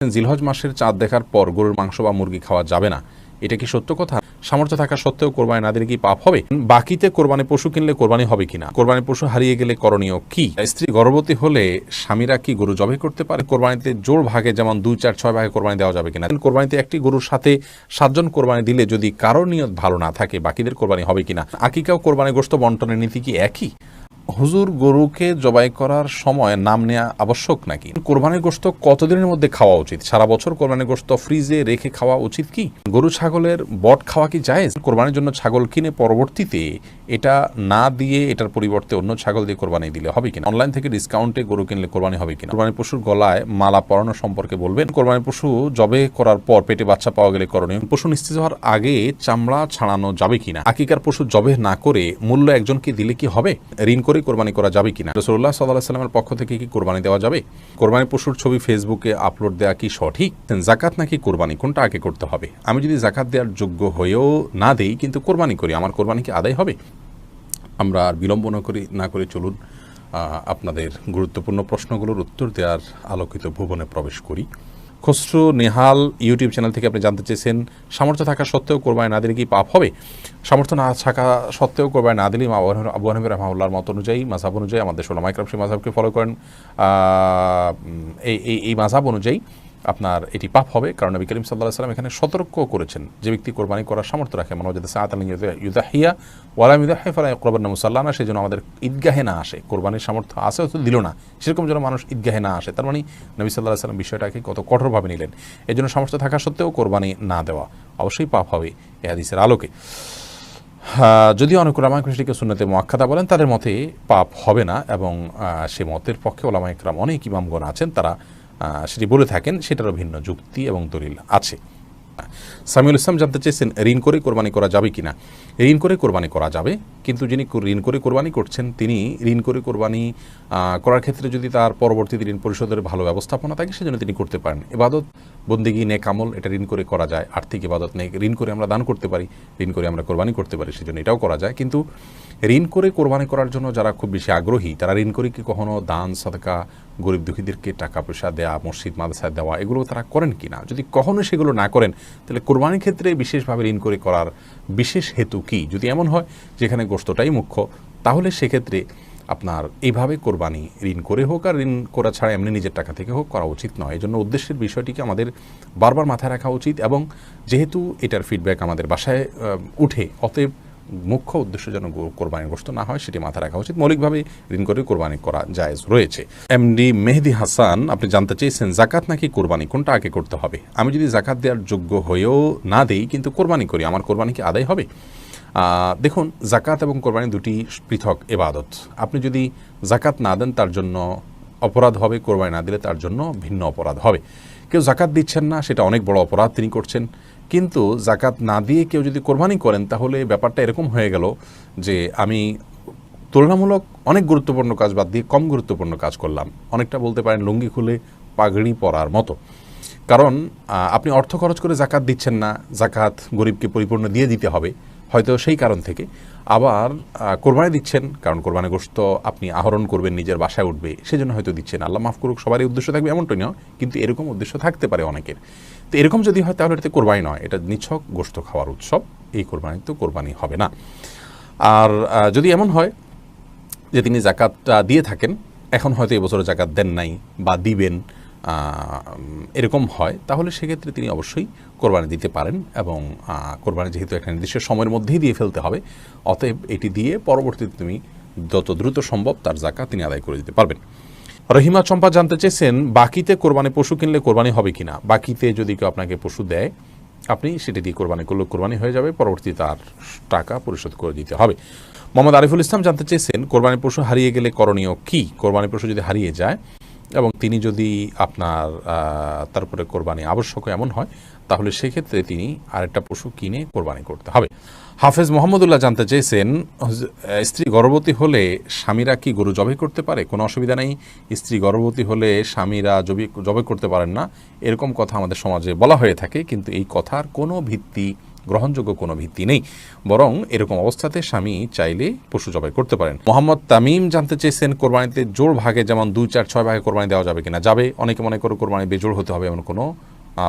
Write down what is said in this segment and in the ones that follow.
জিলহজ মাসের চাঁদ দেখার পর গরুর মাংস বা মুরগি খাওয়া যাবে না, এটা কি সত্য কথা? সামর্থ্য থাকা সত্ত্বেও কোরবানি না দিলে কি পাপ হবে? বাকিতে কোরবানি পশু কিনলে কোরবানি হবে কিনা? কোরবানি পশু হারিয়ে গেলে করণীয় কি? স্ত্রী গর্ভবতী হলে স্বামীরা কি গরু জবাই করতে পারে? কোরবানিতে জোড় ভাগে যেমন 2, 4, 6 ভাগে কোরবানি দেওয়া যাবে কিনা? কোরবানিতে একটি গরুর সাথে 7 জন কোরবানি দিলে যদি কারোর নিয়ত ভালো না থাকে বাকিদের কোরবানি হবে কিনা? আকিকা ও কোরবানি গোশত বন্টনের নীতি কি একই? হুজুর, গরুকে জবাই করার সময় নাম নেওয়া আবশ্যক নাকি? কোরবানির গোশত কতদিনের মধ্যে খাওয়া উচিত? সারা বছর কোরবানির গোশত ফ্রিজে রেখে খাওয়া উচিত কি? গরু ছাগলের বট খাওয়া কি জায়েজ? কোরবানির জন্য ছাগল কিনে পরবর্তীতে এটা না দিয়ে এটার পরিবর্তে অন্য ছাগল দিয়ে কোরবানি দিলে হবে কিনা? অনলাইন থেকে ডিসকাউন্টে গরু কিনলে কোরবানি হবে কিনা? কোরবানি পশুর গলায় মালা পরানো সম্পর্কে বলবেন। কোরবানি পশু জবে করার পর পেটে বাচ্চা পাওয়া গেলে করণীয়। পশু নিস্তেজ হওয়ার আগে চামড়া ছাড়ানো যাবে কিনা? আকিকার পশু জবে না করে মূল্য একজনকে দিলে কি হবে? ঋণ করে কোরবানি করা যাবে কিনা? রাসূলুল্লাহ সাল্লাল্লাহু আলাইহি ওয়াসাল্লামের পক্ষ থেকে কি কোরবানি দেওয়া যাবে? কোরবানি পশুর ছবি ফেসবুকে আপলোড দেওয়া কি সঠিক? জাকাত নাকি কোরবানি, কোনটা আগে করতে হবে? আমি যদি জাকাত দেওয়ার যোগ্য হয়েও না দেই কিন্তু কোরবানি করি, আমার কোরবানি কি আদায় হবে? আমরা আর বিলম্ব না করে চলুন আপনাদের গুরুত্বপূর্ণ প্রশ্নগুলোর উত্তর দেওয়ার আলোকিত ভুবনে প্রবেশ করি। খসরু নেহাল ইউটিউব চ্যানেল থেকে আপনি জানতে চেয়েছেন, সামর্থ্য থাকা সত্ত্বেও কোরবানি না দিলে কি পাপ হবে? সামর্থ্য না থাকা সত্ত্বেও কোরবানি না দিলে আবু হানিফা রাহমাহুল্লাহর মত অনুযায়ী, মাযহাব অনুযায়ী, আমাদের উলামায়ে কেরাম সেই মাযহাবকে ফলো করেন, এই মাযহাব অনুযায়ী আপনার এটি পাপ হবে। কারণ নবী করিম সাল্লাল্লাহু আলাইহি ওয়াসাল্লাম এখানে সতর্ক করেছেন, যে ব্যক্তি কোরবানি করার সামর্থ্য রাখে, মান ওয়াজাদা সাআতান ইউযাহিয়া ওয়া লাম ইউযাহি ফালা ইয়াকরাবান্না মুসাল্লানা, সেই জন্য আমাদের ঈদগাহে না আসে। কোরবানির সামর্থ্য আছে হয়তো দিল না, সেরকম যেন মানুষ ঈদগাহে না আসে। তার মানে নবী সাল্লাল্লাহু আলাইহি ওয়াসাল্লাম বিষয়টাকে কত কঠোরভাবে নিলেন। এই জন্য সামর্থ্য থাকা সত্ত্বেও কোরবানি না দেওয়া অবশ্যই পাপ হবে এই হাদিসের আলোকে। যদিও অনেক উলামায়ে কেরাম সেটিকে সুন্নতে মুআক্কাদা বলেন, তাদের মতে পাপ হবে না, এবং সে মতের পক্ষে উলামায়ে কেরাম অনেক ইমামগণ আছেন, তারা সেটি বলে থাকেন, সেটারও ভিন্ন যুক্তি এবং দলিল আছে। সামিউল ইসলাম জানতে চেয়েছেন, ঋণ করে কোরবানি করা যাবে কিনা? ঋণ করে কোরবানি করা যাবে, কিন্তু যিনি ঋণ করে কোরবানি করছেন তিনি ঋণ করে কোরবানি করার ক্ষেত্রে যদি তার পরবর্তীতে ঋণ পরিশোধের ভালো ব্যবস্থাপনা থাকে সেজন্য তিনি করতে পারেন। ইবাদত, বন্দেগী, নেক আমল, এটা ঋণ করে করা যায়। আর্থিক ইবাদত নেক, ঋণ করে আমরা দান করতে পারি, ঋণ করে আমরা কোরবানি করতে পারি, সেজন্য এটাও করা যায়। কিন্তু ঋণ করে কোরবানি করার জন্য যারা খুব বেশি আগ্রহী, তারা ঋণ করে কি কখনো দান সাদকা, গরিব দুঃখীদেরকে টাকা পয়সা দেওয়া, মসজিদ মাদ্রাসায় দেওয়া, এগুলো তারা করেন কিনা? যদি কখনো সেগুলো না করেন তাহলে কোরবানির ক্ষেত্রে বিশেষভাবে ঋণ করে করার বিশেষ হেতু কি? যদি এমন হয় যেখানে গোশতটাই মুখ্য, তাহলে সেক্ষেত্রে আপনার এইভাবে কোরবানি ঋণ করে হোক আর ঋণ করা ছাড়া এমনি নিজের টাকা থেকে হোক করা উচিত নয়। এই জন্য উদ্দেশ্যের বিষয়টিকে আমাদের বারবার মাথায় রাখা উচিত, এবং যেহেতু এটার ফিডব্যাক আমাদের বাসায় উঠে, অতএব মুখ্য উদ্দেশ্য যেন কোরবানির গোশত না হয় সেটি মাথায় রাখা উচিত। মৌলিকভাবে ঋণ করে কোরবানি করা জায়েজ রয়েছে। এমডি মেহেদি হাসান আপনি জানতে চেয়েছেন, জাকাত নাকি কোরবানি, কোনটা আগে করতে হবে? আমি যদি জাকাত দেওয়ার যোগ্য হয়েও না দেই কিন্তু কোরবানি করি, আমার কোরবানি কি আদায় হবে? দেখুন, জাকাত এবং কোরবানি দুটি পৃথক ইবাদত। আপনি যদি জাকাত না দেন তার জন্য অপরাধ হবে, কোরবানি না দিলে তার জন্য ভিন্ন অপরাধ হবে। কেউ জাকাত দিচ্ছেন না, সেটা অনেক বড় অপরাধ তিনি করছেন, কিন্তু জাকাত না দিয়ে কেউ যদি কোরবানি করেন তাহলে ব্যাপারটা এরকম হয়ে গেল যে আমি তুলনামূলক অনেক গুরুত্বপূর্ণ কাজ বাদ দিয়ে কম গুরুত্বপূর্ণ কাজ করলাম। অনেকটা বলতে পারেন লুঙ্গি খুলে পাগড়ি পরার মতো। কারণ আপনি অর্থ খরচ করে জাকাত দিচ্ছেন না, জাকাত গরিবকে পরিপূর্ণ দিয়ে দিতে হবে হয়তো সেই কারণ থেকে। আবার কোরবানি দিচ্ছেন, কারণ কোরবানি গোশত আপনি আহরণ করবেন, নিজের বাসায় উঠবে, সেজন্য হয়তো দিচ্ছেন। আল্লাহ মাফ করুক, সবারই উদ্দেশ্য থাকবে এমনটাই নয়, কিন্তু এরকম উদ্দেশ্য থাকতে পারে অনেকের। তো এরকম যদি হয় তাহলে এটাতে কোরবানি নয়, এটা নিছক গোশত খাওয়ার উৎসব। এই কোরবানি তো কোরবানি হবে না। আর যদি এমন হয় যে তিনি জাকাতটা দিয়ে থাকেন, এখন হয়তো এবছরে জাকাত দেন নাই বা দিবেন, এরকম হয়, তাহলে সেক্ষেত্রে তিনি অবশ্যই কোরবানি দিতে পারেন, এবং কোরবানি যেহেতু একটা নির্দিষ্ট সময়ের মধ্যেই দিয়ে ফেলতে হবে, অতএব এটি দিয়ে পরবর্তীতে তুমি যত দ্রুত সম্ভব তার জাকাত তিনি আদায় করে দিতে পারবেন। রহিমা চম্পা জানতে চেয়েছেন, বাকিতে কোরবানি পশু কিনলে কোরবানি হবে কিনা? বাকিতে যদি কেউ আপনাকে পশু দেয়, আপনি সেটি দিয়ে কোরবানি করলে কোরবানি হয়ে যাবে, পরবর্তী তার টাকা পরিশোধ করে দিতে হবে। মোহাম্মদ আরিফুল ইসলাম জানতে চেয়েছেন, কোরবানি পশু হারিয়ে গেলে করণীয় কি? কোরবানি পশু যদি হারিয়ে যায় এবং তিনি যদি আপনার তারপরে কোরবানি আবশ্যক এমন হয়, তাহলে সেক্ষেত্রে তিনি আরেকটা পশু কিনে কোরবানি করতে হবে। হাফেজ মোহাম্মদুল্লাহ জানতে চেয়েছেন, স্ত্রী গর্ভবতী হলে স্বামীরা কি গরু জবাই করতে পারে? কোনো অসুবিধা নেই, স্ত্রী গর্ভবতী হলে স্বামীরা জবাই করতে পারেন না, এরকম কথা আমাদের সমাজে বলা হয়ে থাকে, কিন্তু এই কথার কোনো ভিত্তি গ্রহণযোগ্য কোনো ভিত্তি নেই, বরং এরকম অবস্থাতে স্বামী চাইলে পশু জবাই করতে পারেন। মোহাম্মদ তামিম জানতে চেয়েছেন কোরবানিতে জোড় ভাগে যেমন 2, 4, 6 ভাগে কোরবানি দেওয়া যাবে কিনা। যাবে। অনেকে মনে করে কোরবানি বেজোড় হতে হবে এমন কোনো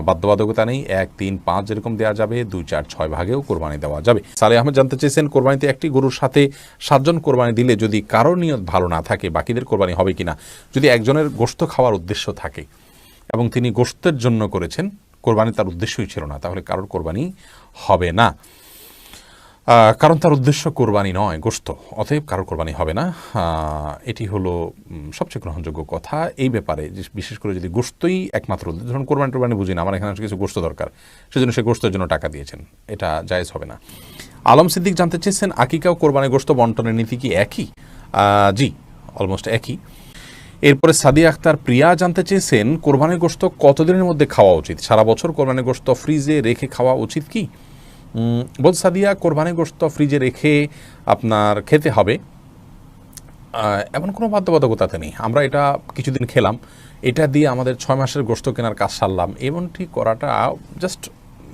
বাধ্যবাধকতা নেই। 1, 3, 5 যেরকম দেওয়া যাবে 2, 4, 6 ভাগেও কোরবানি দেওয়া যাবে। সালে আহমেদ জানতে চেয়েছেন কোরবানিতে একটি গরুর সাথে 7 জন কোরবানি দিলে যদি কারোর নিয়ত ভালো না থাকে বাকিদের কোরবানি হবে কিনা। যদি একজনের গোশত খাওয়ার উদ্দেশ্য থাকে এবং তিনি গোশতের জন্য করেছেন, কোরবানি তার উদ্দেশ্যই ছিল না, তাহলে কারোর কোরবানি হবে না, কারণ তার উদ্দেশ্য কোরবানি নয়, গোশত, অতএব কারোর কোরবানি হবে না। এটি হলো সবচেয়ে গ্রহণযোগ্য কথা এই ব্যাপারে, বিশেষ করে যদি গোশতই একমাত্র উদ্দেশ্য। ধরুন কোরবানি বুঝি না, আমার এখানে কিছু গোশত দরকার, সেজন্য সে গোশতের জন্য টাকা দিয়েছেন, এটা জায়েজ হবে না। আলম সিদ্দিক জানতে চেয়েছেন আকিকা ও কোরবানি গোশত বন্টনের নীতি কি একই? জি, অলমোস্ট একই। এরপরে সাদিয়া আক্তার প্রিয়া জানতে চেয়েছেন কোরবানির গোশত কতদিনের মধ্যে খাওয়া উচিত? সারা বছর কোরবানির গোশত ফ্রিজে রেখে খাওয়া উচিত কি? বল সাদিয়া, কোরবানির গোশত ফ্রিজে রেখে আপনার খেতে হবে এমন কোনো বাধ্যবাধকতাতে নেই। আমরা এটা কিছুদিন খেলাম, এটা দিয়ে আমাদের 6 মাসের গোশত কেনার কাজ সারলাম, এমনটি করাটা জাস্ট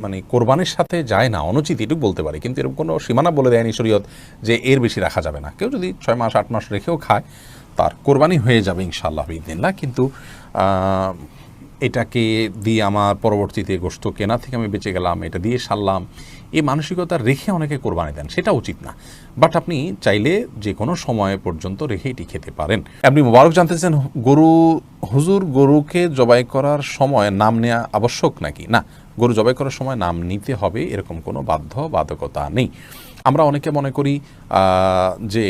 মানে কোরবানির সাথে যায় না, অনুচিত এটুকু বলতে পারি। কিন্তু এরকম কোনো সীমানা বলে দেয়নি শরীয়ত যে এর বেশি রাখা যাবে না। কেউ যদি 6 মাস 8 মাস রেখেও খায় তার কোরবানি হয়ে যাবে ইনশাআল্লাহ বিইذনিল্লাহ। কিন্তু এটাকে দিয়ে আমার পরবর্তীতে গোশত কেনা থেকে আমি বেঁচে গেলাম, এটা দিয়ে সারলাম, এই মানসিকতা রেখে অনেকে কোরবানি দেন, সেটা উচিত না। বাট আপনি চাইলে যে কোনো সময় পর্যন্ত রেখে এটি খেতে পারেন। আপনি মোবারক জানতেছেন গরুকে জবাই করার সময় নাম নেওয়া আবশ্যক নাকি? না, গরু জবাই করার সময় নাম নিতে হবে এরকম কোনো বাধ্যবাধকতা নেই। আমরা অনেকে মনে করি যে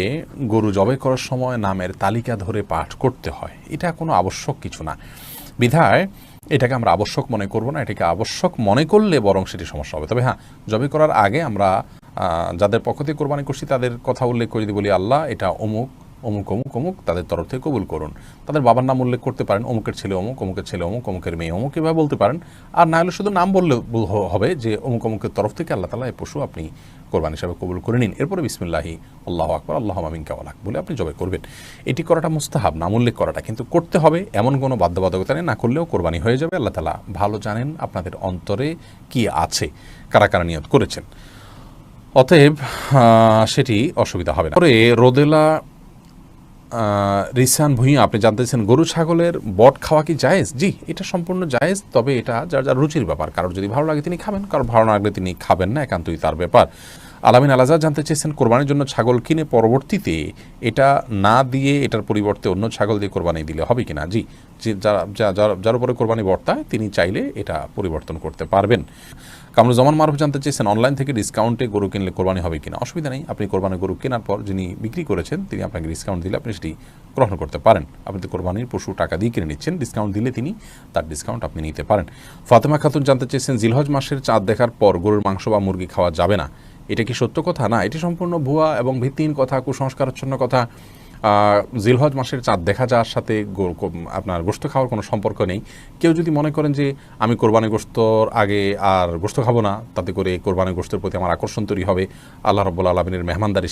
গরু জবাই করার সময় নামের তালিকা ধরে পাঠ করতে হয়, এটা কোনো আবশ্যক কিছু না। বিধায় এটাকে আমরা আবশ্যক মনে করব না। এটাকে আবশ্যক মনে করলে বরং সেটি সমস্যা হবে। তবে হ্যাঁ, জবাই করার আগে আমরা যাদের পক্ষ থেকে কোরবানি করছি তাদের কথা উল্লেখ করে যদি বলি আল্লাহ এটা অমুক অমুক অমুক অমুক, তাদের তরফ থেকে কবুল করুন। তাদের বাবার নাম উল্লেখ করতে পারেন, অমুকের ছেলে অমুক, অমুকের ছেলে অমুক, অমুকের মেয়ে অমুক, এভাবে বলতে পারেন। আর না হলে শুধু নাম বললে হবে যে অমুক অমুকের তরফ থেকে আল্লাহ তাআলা এই পশু আপনি কোরবানি হিসাবে কবুল করে নিন। এরপরে বিসমিল্লাহি আল্লাহু আকবার আল্লাহুম্মা মিনকা ওয়া লাক বলে আপনি জবাই করবেন। এটি করাটা মুস্তাহাব, নাম উল্লেখ করাটা, কিন্তু করতে হবে এমন কোনো বাধ্যবাধকতা নেই। না করলেও কোরবানি হয়ে যাবে। আল্লাহ তাআলা ভালো জানেন আপনাদের অন্তরে কি আছে, কারা কারা নিয়ত করেছেন, অতএব সেটি অসুবিধা হবে না। পরে রোদেলা রিসান ভুঁইয়া আপনি জানতেছেন গরু ছাগলের বট খাওয়া কি জায়েজ? জি, এটা সম্পূর্ণ জায়েজ, তবে এটা যার যার রুচির ব্যাপার। কারোর যদি ভালো লাগে তিনি খাবেন, কারোর ভালো না লাগলে তিনি খাবেন না, একান্তই তার ব্যাপার। আলামিন আলাজা জানতে চেয়েছেন কোরবানির জন্য ছাগল কিনে পরবর্তীতে এটা না দিয়ে এটার পরিবর্তে অন্য ছাগল দিয়ে কোরবানি দিলে হবে কিনা? জি, যার উপরে কোরবানি বর্তায় তিনি চাইলে এটা পরিবর্তন করতে পারবেন। কামরুজ্জামান মারুফ জানতে চেয়েছেন অনলাইন থেকে ডিসকাউন্টে গরু কিনলে কোরবানি হবে কিনা? অসুবিধা নেই, আপনি কোরবানির গরু কেনার পর যিনি বিক্রি করেছেন তিনি আপনাকে ডিসকাউন্ট দিলে আপনি সেটি গ্রহণ করতে পারেন। আপনি তো কোরবানির পশু টাকা দিয়ে কিনে নিচ্ছেন, ডিসকাউন্ট দিলে তিনি তার ডিসকাউন্ট আপনি নিতে পারেন। ফাতেমা খাতুন জানতে চেয়েছেন জিলহজ মাসের চাঁদ দেখার পর গরুর মাংস বা মুরগি খাওয়া যাবে না, এটা কি সত্য কথা? না, এটি সম্পূর্ণ ভুয়া এবং ভিত্তিহীন কথা, কুসংস্কারাচ্ছন্ন কথা। জিলহজ মাসের চাঁদ দেখা যাওয়ার সাথে আপনার গোশত খাওয়ার কোনো সম্পর্ক নেই। কেউ যদি মনে করেন যে আমি কোরবানি গোশতর আগে আর গোশত খাবো না, তাতে করে কোরবানি গোশতের প্রতি আমার আকর্ষণ তৈরি হবে, আল্লাহ রাব্বুল আলামিনের মেহমানদারি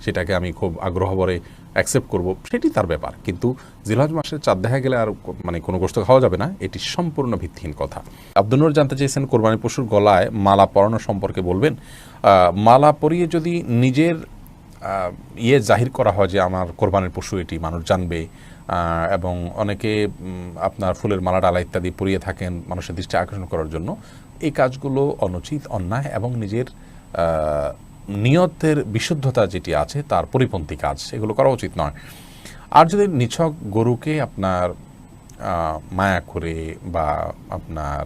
সেটাকে আমি খুব আগ্রহ ভরে অ্যাকসেপ্ট করব, সেটি তার ব্যাপার। কিন্তু জিলহজ মাসের চাঁদ দেখা গেলে আর মানে কোনো গোশত খাওয়া যাবে না, এটি সম্পূর্ণ ভিত্তিহীন কথা। আব্দুল নূর জানতে চেয়েছেন কোরবানি পশুর গলায় মালা পরানো সম্পর্কে বলবেন। মালা পরিয়ে যদি নিজের জাহির করা হয় যে আমার কোরবানির পশু এটি, মানুষ জানবে, এবং অনেকে আপনার ফুলের মালা ডালা ইত্যাদি পরিয়ে থাকেন মানুষের দৃষ্টি আকর্ষণ করার জন্য, এই কাজগুলো অনুচিত, অন্যায় এবং নিজের নিয়তের বিশুদ্ধতা যেটি আছে তার পরিপন্থী কাজ, এগুলো করা উচিত নয়। আর যদি নিছক গরুকে আপনার মায়া করে বা আপনার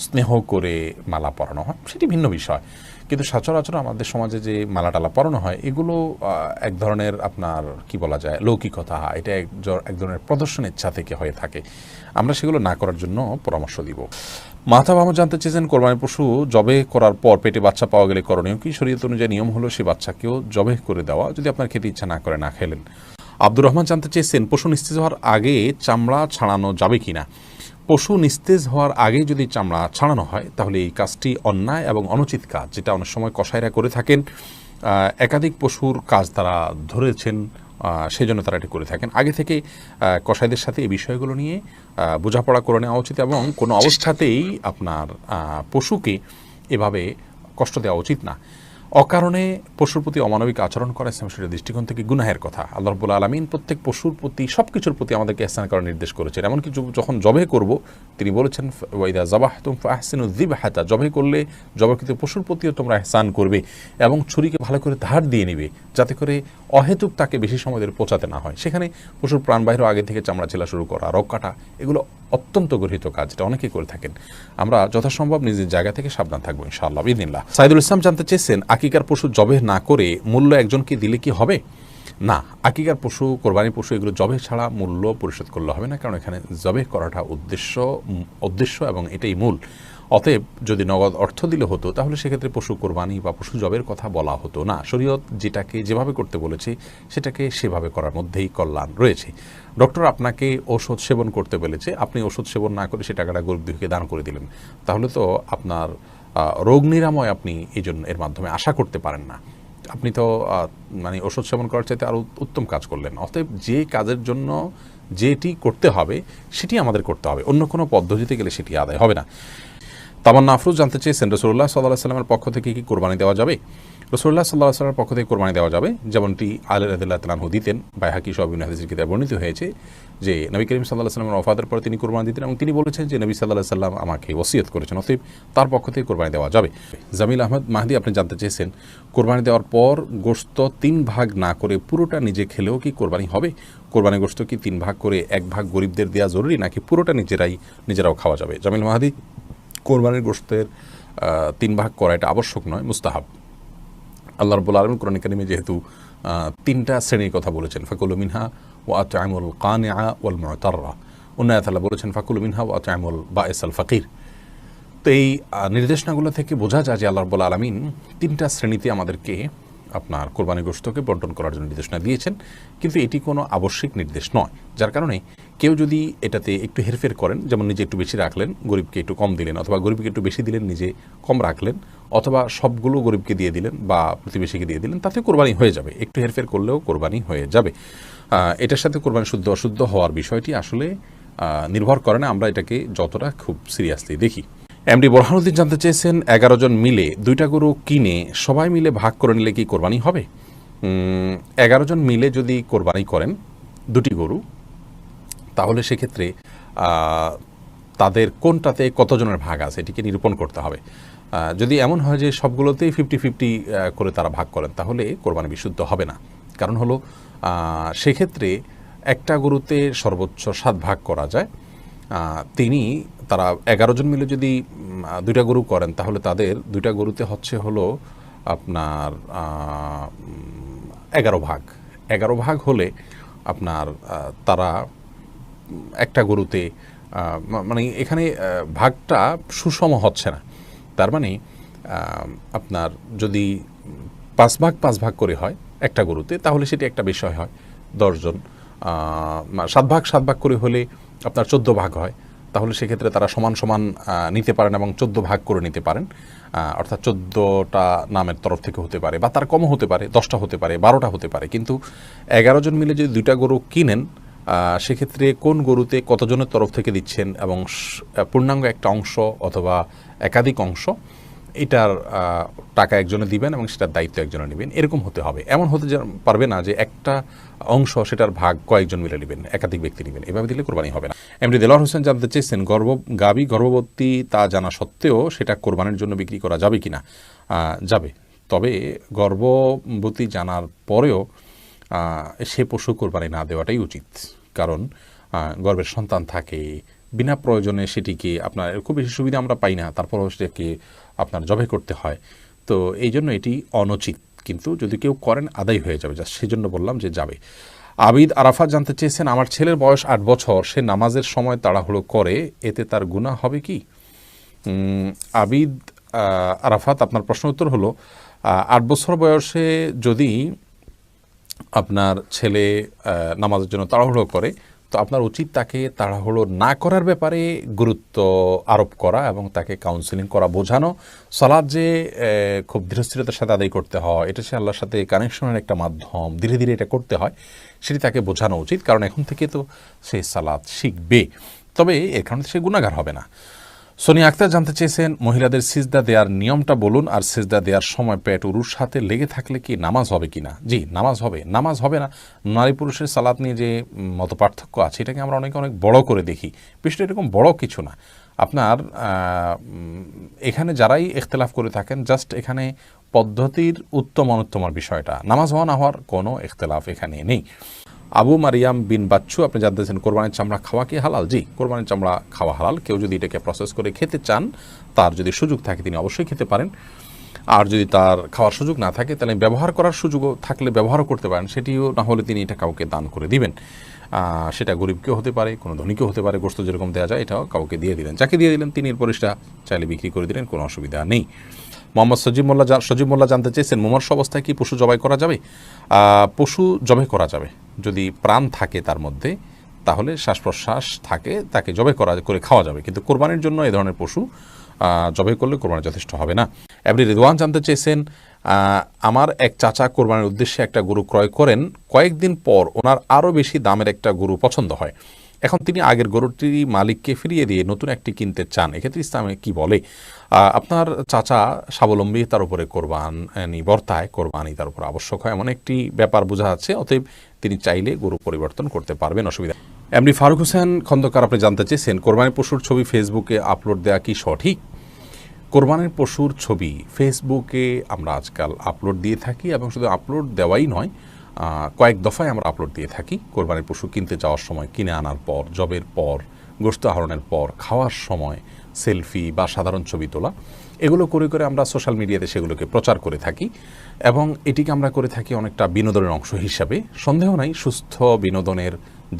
স্নেহ করে মালা পরানো হয় সেটি ভিন্ন বিষয়। কিন্তু সচরাচর আমাদের সমাজে যে মালা টালা পরানো হয় এগুলো এক ধরনের আপনার কি বলা যায় লৌকিকতা, এটা এক ধরনের প্রদর্শন ইচ্ছা থেকে হয়ে থাকে। আমরা সেগুলো না করার জন্য পরামর্শ দিব। মাহতাব আহমদ জানতে চেয়েছেন কোরবানি পশু জবে করার পর পেটে বাচ্চা পাওয়া গেলে করণীয় কি? শরীয়ত অনুযায়ী নিয়ম হলো সেই বাচ্চাকেও জবে করে দেওয়া, যদি আপনার খেতে ইচ্ছা না করে না খেলেন। আব্দুর রহমান জানতে চেয়েছেন পশু নিস্তেজ হওয়ার আগে চামড়া ছাড়ানো যাবে কিনা? পশু নিস্তেজ হওয়ার আগে যদি চামড়া ছাড়ানো হয় তাহলে এই কাজটি অন্যায় এবং অনুচিত কাজ, যেটা অনেক সময় কসাইরা করে থাকেন। একাধিক পশুর কাজ তারা ধরেছেন, সেই জন্য তারা এটি করে থাকেন। আগে থেকে কসাইদের সাথে এই বিষয়গুলো নিয়ে বোঝাপড়া করে নেওয়া উচিত এবং কোনো অবস্থাতেই আপনার পশুকে এভাবে কষ্ট দেওয়া উচিত না। অকারণে পশুর প্রতি অমানবিক আচরণ করা ইসলামের শরীয়তের দৃষ্টিকোণ থেকে গুনাহের কথা। আল্লাহ রাব্বুল আলামিন প্রত্যেক পশুর প্রতি সব কিছুর প্রতি আমাদেরকে ইহসান করার নির্দেশ করেছেন। এমনকি যখন জবে করব তিনি বলেছেন ওয়াইদা যাবাহতুম ফাহসিনু যিবহাতা, জবে করলে জবাকৃত পশুর প্রতিও তোমরা ইহসান করবে এবং ছুরিকে ভালো করে ধার দিয়ে নিবে যাতে করে অহেতুক তাকে বেশি সময় ধরে পচাতে না হয়। সেখানে পশুর প্রাণবাহির আগে থেকে চামড়া ছেলা শুরু করা, রগ কাটা, এগুলো অত্যন্ত গর্হিত কাজ, এটা অনেকেই করে থাকেন। আমরা যথাসম্ভব নিজের জায়গা থেকে সাবধান থাকবো ইনশাআল্লাহ বিইذনিল্লাহ। সাইদুল ইসলাম জানতে চেয়েছেন আকিকার পশু জবে না করে মূল্য একজনকে দিলে কি হবে? না, আকিকার পশু, কোরবানি পশু এগুলো জবে ছাড়া মূল্য পরিশোধ করলে হবে না, কারণ এখানে জবে করাটা উদ্দেশ্য এবং এটাই মূল। অতএব যদি নগদ অর্থ দিলে হতো তাহলে সেক্ষেত্রে পশু কোরবানি বা পশু জবের কথা বলা হতো না। শরীয়ত যেটাকে যেভাবে করতে বলেছে সেটাকে সেভাবে করার মধ্যেই কল্যাণ রয়েছে। ডক্টর আপনাকে ওষুধ সেবন করতে বলেছে, আপনি ওষুধ সেবন না করে সে টাকাটা গরিব দুঃখীকে দান করে দিলেন, তাহলে তো আপনার রোগ নিরাময় আপনি এর মাধ্যমে আশা করতে পারেন না। আপনি তো মানে ওষুধ সেবন করার চাইতে আরও উত্তম কাজ করলেন। অতএব যে কাজের জন্য যেটি করতে হবে সেটি আমাদের করতে হবে, অন্য কোনো পদ্ধতিতে গেলে সেটি আদায় হবে না। তামান্না আফরোজ জানতে চেয়েছেন রাসূলুল্লাহ সাল্লাল্লাহু আলাইহি ওয়াসাল্লামের পক্ষ থেকে কি কোরবানি দেওয়া যাবে? রাসূলুল্লাহ সাল্লাল্লাহু আলাইহি ওয়াসাল্লামের পক্ষ থেকে কোরবানি দেওয়া যাবে, যেমনটি আলী রাদিয়াল্লাহু তাআলা আনহু দিতেন। বাইহাকী সহ বিভিন্ন হাদিসের কিতাবে বর্ণিত হয়েছে যে নবী করিম সাল্লাল্লাহু আলাইহি ওয়াসাল্লামের ওফাতের পরে তিনি কোরবানি দিতেন এবং তিনি বলেছেন যে নবী সাল্লাল্লাহু আলাইহি ওয়াসাল্লাম আমাকে ওসিয়ত করেছেন, অতএব তার পক্ষ থেকে কোরবানি দেওয়া যাবে। জামিল আহমদ মাহদি আপনি জানতে চেয়েছেন কোরবানি দেওয়ার পর গোশত 3 ভাগ না করে পুরোটা নিজে খেলেও কি কোরবানি হবে? কোরবানি গোশত কি 3 ভাগ করে 1 ভাগ গরিবদের দেওয়া জরুরি, নাকি পুরোটা নিজেরাও খাওয়া যাবে? জামিল মাহদি, কোরবানির গোশতের 3 ভাগ করা এটা আবশ্যক নয়, মুস্তাহাব। আল্লাহ রাব্বুল আলামিন কোরআন কারীমে যেহেতু 3টা শ্রেণীর কথা বলেছেন, ফাকুলু মিনহা ওয়া আত'আমুল কানিআ ওয়াল মু'তাররা, অন্য আয়াতে আল্লাহ বলেছেন ফাকুলু মিনহা ওয়া আত'আমুল বাঈসাল ফাকির। তো এই নির্দেশনাগুলো থেকে বোঝা যায় যে আল্লাহ রাব্বুল আলামিন 3টা শ্রেণীতে আমাদেরকে আপনার কোরবানি গোশতকে বন্টন করার জন্য নির্দেশনা দিয়েছেন, কিন্তু এটি কোনো আবশ্যিক নির্দেশ নয়। যার কারণে কেউ যদি এটাতে একটু হেরফের করেন, যেমন নিজে একটু বেশি রাখলেন, গরিবকে একটু কম দিলেন, অথবা গরিবকে একটু বেশি দিলেন, নিজে কম রাখলেন, অথবা সবগুলো গরিবকে দিয়ে দিলেন বা প্রতিবেশীকে দিয়ে দিলেন, তাতে কোরবানি হয়ে যাবে। একটু হেরফের করলেও কোরবানি হয়ে যাবে। এটার সাথে কোরবানি শুদ্ধ অশুদ্ধ হওয়ার বিষয়টি আসলে নির্ভর করে না, আমরা এটাকে যতটা খুব সিরিয়াসলি দেখি। এমডি বোরহানুদ্দিন জানতে চেয়েছেন 11 জন মিলে 2টা গরু কিনে সবাই মিলে ভাগ করে নিলে কি কোরবানি হবে? 11 জন মিলে যদি কোরবানি করেন 2টি গরু, তাহলে সেক্ষেত্রে তাদের কোনটাতে কতজনের ভাগ আছে এটিকে নিরূপণ করতে হবে। যদি এমন হয় যে সবগুলোতেই 50-50 করে তারা ভাগ করেন, তাহলে কোরবানি বিশুদ্ধ হবে না। কারণ হলো সেক্ষেত্রে একটা গরুতে সর্বোচ্চ 7 ভাগ করা যায়। তারা 11 জন মিলে যদি 2টা গরু করেন, তাহলে তাদের 2টা গরুতে হলো আপনার 11 ভাগ হলে আপনার তারা একটা গরুতে মানে এখানে ভাগটা সুষম হচ্ছে না। তার মানে আপনার যদি 5 ভাগ করে হয় একটা গরুতে, তাহলে সেটি একটা বিষয় হয় 10 জন। 7 ভাগ করে হলে আপনার 14 ভাগ হয়, তাহলে সেক্ষেত্রে তারা সমান সমান নিতে পারেন এবং 14 ভাগ করে নিতে পারেন। অর্থাৎ 14টা নামের তরফ থেকে হতে পারে, বা তার কমও হতে পারে, 10টা হতে পারে, 12টা হতে পারে। কিন্তু 11 জন মিলে যদি 2টা গরু কিনেন, সেক্ষেত্রে কোন গরুতে কতজনের তরফ থেকে দিচ্ছেন এবং পূর্ণাঙ্গ একটা অংশ অথবা একাধিক অংশ, এটার টাকা একজনে দিবেন এবং সেটার দায়িত্ব একজনে নেবেন, এরকম হতে হবে। এমন হতে পারবে না যে একটা অংশ সেটার ভাগ কয়েকজন মিলে নেবেন, একাধিক ব্যক্তি নেবেন, এভাবে দিলে কোরবানি হবে না। এমডি দেলোয়ার হোসেন জানতে চেয়েছেন গাভী গর্ভবতী তা জানা সত্ত্বেও সেটা কোরবানির জন্য বিক্রি করা যাবে কিনা? যাবে, তবে গর্ভবতী জানার পরেও সে পশু কোরবানি না দেওয়াটাই উচিত। কারণ গর্ভের সন্তান থাকে, বিনা প্রয়োজনে সেটিকে আপনার খুব বেশি সুবিধা আমরা পাই না, তারপরও সেটাকে আপনার জবাই করতে হয়। তো এই জন্য এটি অনুচিত, কিন্তু যদি কেউ করেন আদায় হয়ে যাবে, জাস্ট সেই জন্য বললাম যে যাবে। আবিদ আরাফাত জানতে চেয়েছেন আমার ছেলের বয়স 8 বছর, সে নামাজের সময় তাড়াহুড়ো করে, এতে তার গুনাহ হবে কি? আবিদ আরাফাত, আপনার প্রশ্ন উত্তর হলো 8 বছর বয়সে যদি আপনার ছেলে নামাজের জন্য তাড়াহুড়ো করে, তো আপনার উচিত তাকে তাড়াহুড়ো না করার ব্যাপারে গুরুত্ব আরোপ করা এবং তাকে কাউন্সেলিং করা, বোঝানো। সালাত যে খুব ধীরস্থিরতার সাথে আদায় করতে হয়, এটা সে আল্লাহর সাথে কানেকশনের একটা মাধ্যম, ধীরে ধীরে এটা করতে হয়, সেটি তাকে বোঝানো উচিত। কারণ এখন থেকে তো সে সালাত শিখবে, তবে এর কারণে সে গুনাহগার হবে না। সোনিয়া আক্তার জানতে চেয়েছেন, মহিলাদের সিজদা দেওয়ার নিয়মটা বলুন, আর সিজদা দেওয়ার সময় পেট উরুর সাথে লেগে থাকলে কি নামাজ হবে কিনা? জি, নামাজ হবে। নামাজ হবে না, নারী পুরুষের সালাত নিয়ে যে মত পার্থক্য আছে এটাকে আমরা অনেক অনেক বড় করে দেখি। বিষয়টা এরকম বড় কিছু না। আপনার এখানে যারাই ইখতিলাফ করে থাকেন, জাস্ট এখানে পদ্ধতির উত্তম অনুত্তমার বিষয়টা, নামাজ হওয়া না হওয়ার কোনো ইখতিলাফ এখানে নেই। আবু মারিয়াম বিন বাচ্চু আপনি জানতেছেন, কোরবানির চামড়া খাওয়া কি হালাল? জি, কোরবানির চামড়া খাওয়া হালাল। কেউ যদি এটাকে প্রসেস করে খেতে চান, তার যদি সুযোগ থাকে তিনি অবশ্যই খেতে পারেন। আর যদি তার খাওয়ার সুযোগ না থাকে, তাহলে ব্যবহার করার সুযোগও থাকলে ব্যবহারও করতে পারেন। সেটিও না হলে তিনি এটা কাউকে দান করে দিবেন। সেটা গরিবকেও হতে পারে, কোনো ধনীকেও হতে পারে। গোস্ত যেরকম দেওয়া যায় এটাও কাউকে দিয়ে দিলেন, যাকে দিয়ে দিলেন তিনি এরপর সেটা চাইলে বিক্রি করে দিলেন, কোনো অসুবিধা নেই। মোহাম্মদ সজিব মোল্লা জানতে চেয়েছেন, মুমূর্ষ অবস্থায় কি পশু জবাই করা যাবে? পশু জবাই করা যাবে যদি প্রাণ থাকে তার মধ্যে, তাহলে শ্বাস প্রশ্বাস থাকে, তাকে জবাই করে খাওয়া যাবে। কিন্তু কোরবানির জন্য এ ধরনের পশু জবাই করলে কোরবানি যথেষ্ট হবে না। এমনি রিদওয়ান জানতে চেয়েছেন, আমার এক চাচা কোরবানির উদ্দেশ্যে একটা গরু ক্রয় করেন, কয়েকদিন পর ওনার আরও বেশি দামের একটা গরু পছন্দ হয়। এখন তিনি আগের গরুটির মালিককে ফিরিয়ে দিয়ে নতুন একটি কিনতে চান, এক্ষেত্রে ইসলামে কি বলে? আপনার চাচা স্বাবলম্বী, তার উপরে কোরবানি বর্তায়, কোরবানি তার উপর আবশ্যক হয়, এমন একটি ব্যাপার বোঝা যাচ্ছে। অতএব তিনি চাইলে গরু পরিবর্তন করতে পারবেন, অসুবিধা। এমনি ফারুক হোসেন খন্দকার আপনি জানতে চেয়েছেন, কোরবানির পশুর ছবি ফেসবুকে আপলোড দেওয়া কি সঠিক? কোরবানির পশুর ছবি ফেসবুকে আমরা আজকাল আপলোড দিয়ে থাকি, এবং শুধু আপলোড দেওয়াই নয়, কয়েক দফায় আমরা আপলোড দিয়ে থাকি। কোরবানির পশু কিনতে যাওয়ার সময়, কিনে আনার পর, জবের পর, গোশত আহরণের পর, খাওয়ার সময় সেলফি বা সাধারণ ছবি তোলা, এগুলো করে করে আমরা সোশ্যাল মিডিয়াতে সেগুলোকে প্রচার করে থাকি, এবং এটিকে আমরা করে থাকি অনেকটা বিনোদনের অংশ হিসাবে। সন্দেহ নাই, সুস্থ বিনোদনের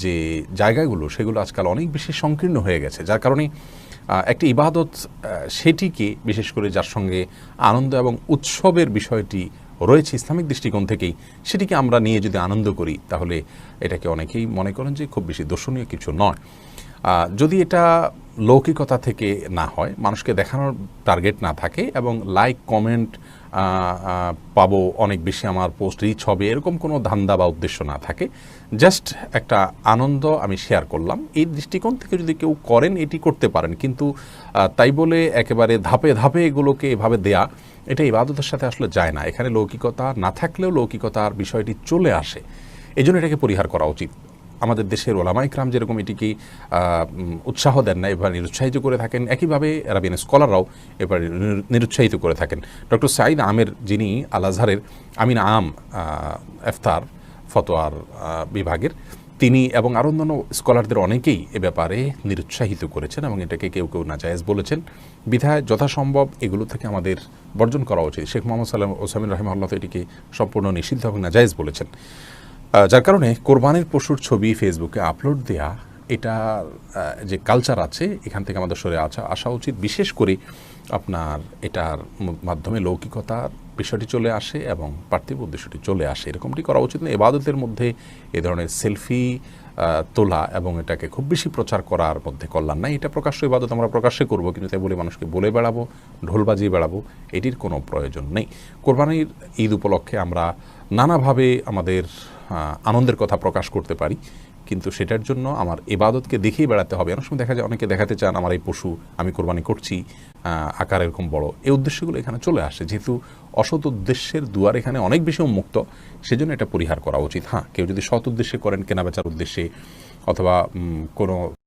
যে জায়গাগুলো সেগুলো আজকাল অনেক বেশি সংকীর্ণ হয়ে গেছে, যার কারণে একটি ইবাদত, সেটিকে বিশেষ করে যার সঙ্গে আনন্দ এবং উৎসবের বিষয়টি রয়েছে ইসলামিক দৃষ্টিকোণ থেকেই, সেটিকে আমরা নিয়ে যদি আনন্দ করি, তাহলে এটাকে অনেকেই মনে করেন যে খুব বেশি দর্শনীয় কিছু নয়। যদি এটা লৌকিকতা থেকে না হয়, মানুষকে দেখানোর টার্গেট না থাকে, এবং লাইক কমেন্ট পাবো অনেক বেশি, আমার পোস্ট রিচ হবে, এরকম কোনো ধান্দা বা উদ্দেশ্য না থাকে, জাস্ট একটা আনন্দ আমি শেয়ার করলাম, এই দৃষ্টিকোণ থেকে যদি কেউ করেন, এটি করতে পারেন। কিন্তু তাই বলে একেবারে ধাপে ধাপে এগুলোকে এভাবে দেয়া, এটা ইবাদতের সাথে আসলে যায় না। এখানে লৌকিকতা না থাকলেও লৌকিকতার বিষয়টি চলে আসে, এই জন্য এটাকে পরিহার করা উচিত। আমাদের দেশের ওলামা ইকরাম যেরকম এটিকে উৎসাহ দেন না, এবার নিরুৎসাহিত করে থাকেন, একইভাবে আরবিয়ান স্কলাররাও এবার নিরুৎসাহিত করে থাকেন। ডক্টর সাঈদ আমের, যিনি আল আজহারের আমিন আম ইফতার ফতোয়ার বিভাগের, তিনি এবং আরও অন্যান্য স্কলারদের অনেকেই এ ব্যাপারে নিরুৎসাহিত করেছেন, এবং এটাকে কেউ কেউ নাজায়েজ বলেছেন। বিধায় যথাসম্ভব এগুলো থেকে আমাদের বর্জন করা উচিত। শেখ মোহাম্মদ সাল্লাম ওসামিন রাহিমাহুল্লাহ এটিকে সম্পূর্ণ নিষিদ্ধ এবং নাজায়েজ বলেছেন। যার কারণে কোরবানির পশুর ছবি ফেসবুকে আপলোড দেয়া, এটা যে কালচার আছে, এখান থেকে আমাদের সরে আসা উচিত। বিশেষ করে আপনার এটার মাধ্যমে লৌকিকতার বিষয়টি চলে আসে এবং পার্থিব উদ্দেশ্যটি চলে আসে, এরকমটি করা উচিত না। ইবাদতের মধ্যে এ ধরনের সেলফি তোলা এবং এটাকে খুব বেশি প্রচার করার মধ্যে কল্যাণ নাই। এটা প্রকাশ্য ইবাদত, আমরা প্রকাশ্যে করব, কিন্তু তাই বলে মানুষকে বলে বেড়াবো, ঢোল বাজিয়ে বেড়াবো, এটির কোনো প্রয়োজন নেই। কোরবানির ঈদ উপলক্ষে আমরা নানাভাবে আমাদের আনন্দের কথা প্রকাশ করতে পারি, কিন্তু সেটার জন্য আমার ইবাদতকে দেখিয়ে বেড়াতে হবে। অনেক সময় দেখা যায় অনেকে দেখাতে চান আমার এই পশু আমি কোরবানি করছি, আকার এরকম বড়, এই উদ্দেশ্যগুলো এখানে চলে আসে। যেহেতু অসৎ উদ্দেশ্যের দুয়ার এখানে অনেক বেশি উন্মুক্ত, সেজন্য এটা পরিহার করা উচিত। হ্যাঁ, কেউ যদি সৎ উদ্দেশ্যে করেন, কেনাবেচার উদ্দেশ্যে অথবা কোনো